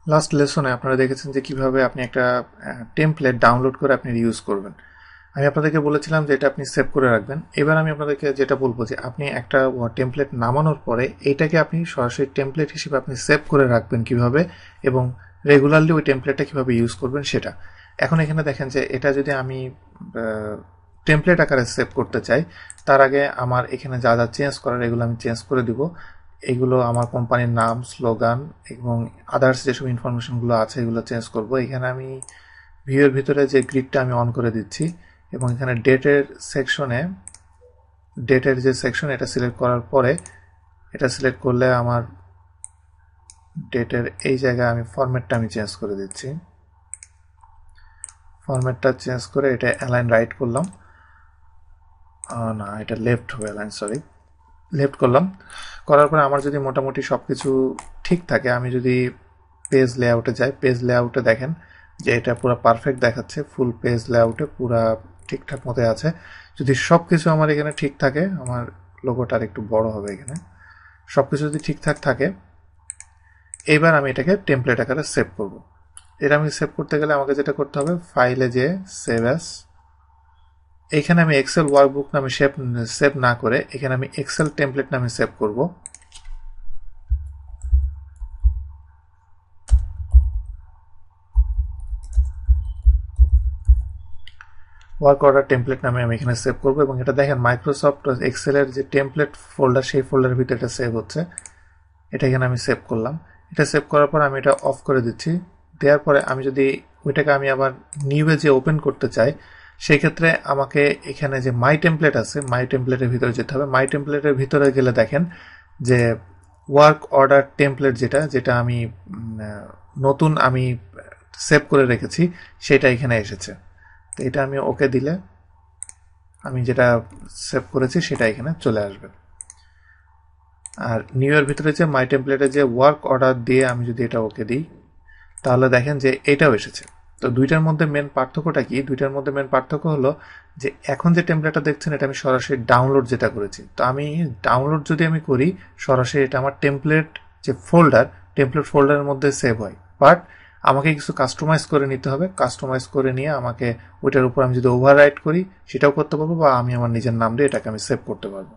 Last লেসনে আপনারা দেখেছেন যে কিভাবে আপনি একটা টেমপ্লেট ডাউনলোড করে আপনি ইউজ করবেন। আমি আপনাদেরকে বলেছিলাম যে এটা আপনি সেভ করে রাখবেন। এবার আমি আপনাদেরকে যেটা বলবো যে আপনি একটা টেমপ্লেট নামানোর পরে এইটাকে আপনি সরাসরি টেমপ্লেট হিসেবে আপনি সেভ করে রাখবেন কিভাবে, এবং রেগুলারলি ওই টেমপ্লেটটা কিভাবে ইউজ করবেন সেটা। এখন এখানে দেখেন যে এটা যদি আমি টেমপ্লেট আকারে সেভ করতে চাই, তার আগে আমার এখানে যা যা চেঞ্জ করার এগুলো আমি চেঞ্জ করে দিব। এগুলো আমার কোম্পানির নাম, স্লোগান এবং আদার্স যেসব ইনফরমেশনগুলো আছে এগুলো চেঞ্জ করব। এখানে আমি ভিউয়ের ভিতরে যে গ্রিডটা আমি অন করে দিচ্ছি, এবং এখানে ডেটের যে সেকশন এটা সিলেক্ট করার পরে, এটা সিলেক্ট করলে আমার ডেটের এই জায়গায় আমি ফরম্যাটটা আমি চেঞ্জ করে দিচ্ছি। ফরম্যাটটা চেঞ্জ করে এটা অ্যালাইন রাইট করলাম, না এটা লেফট হবে, অ্যালাইন সরি লেফট করলাম। করার পরে আমার যদি মোটামুটি সব কিছু ঠিক থাকে, আমি যদি পেজ লেআউটে যাই, পেজ লেআউটে দেখেন যে এটা পুরো পারফেক্ট দেখাচ্ছে, ফুল পেজ লেআউটে পুরা ঠিকঠাক মতো আছে। যদি সব কিছু আমার এখানে ঠিক থাকে, আমার লোগোটা আর একটু বড় হবে এখানে, সব কিছু যদি ঠিকঠাক থাকে, এইবার আমি এটাকে টেমপ্লেট আকারে সেভ করব। এটা আমি সেভ করতে গেলে আমাকে যেটা করতে হবে, ফাইলে যে সেভ অ্যাস, এখানে আমি এক্সেল ওয়ার্কবুক নামে সেভ না করে এখানে আমি এক্সেল টেমপ্লেট নামে সেভ করব। ওয়ার্ক অর্ডার টেমপ্লেট নামে আমি এখানে সেভ করব, এবং এটা দেখেন মাইক্রোসফট এক্সেলের যে টেমপ্লেট ফোল্ডার, সেই ফোল্ডারের ভিতরে এটা সেভ হচ্ছে। এটা এখানে আমি সেভ করলাম। এটা সেভ করার পর আমি এটা অফ করে দিচ্ছি। দেওয়ার পরে আমি যদি ওইটাকে আমি আবার নিউয়ে যে ওপেন করতে চাই, সেই ক্ষেত্রে আমাকে এখানে যে মাই টেমপ্লেট আছে, মাই টেমপ্লেটের ভিতরে যেতে হবে। মাই টেমপ্লেটের ভিতরে গেলে দেখেন যে ওয়ার্ক অর্ডার টেমপ্লেট যেটা আমি নতুন আমি সেভ করে রেখেছি, সেটা এখানে এসেছে। তো এটা আমি ওকে দিলে আমি যেটা সেভ করেছি সেটা এখানে চলে আসবে। আর নিউ এর ভিতরে যে মাই টেমপ্লেটে যে ওয়ার্ক অর্ডার দিয়ে আমি যদি এটা ওকে দিই, তাহলে দেখেন যে এটাও এসেছে। তো দুইটার মধ্যে মেন পার্থক্যটা কি? দুইটার মধ্যে মেন পার্থক্য হলো যে এখন যে টেমপ্লেটটা দেখছেন এটা আমি সরাসরি ডাউনলোড যেটা করেছি। তো আমি ডাউনলোড যদি আমি করি সরাসরি, এটা আমার টেমপ্লেট ফোল্ডারের মধ্যে সেভ হয়। বাট আমাকে কিছু কাস্টমাইজ করে নিতে হবে। কাস্টমাইজ করে নিয়ে আমাকে ওইটার উপর আমি যদি ওভাররাইট করি সেটাও করতে পারবো, বা আমি আমার নিজের নাম দিয়ে এটাকে আমি সেভ করতে পারবো।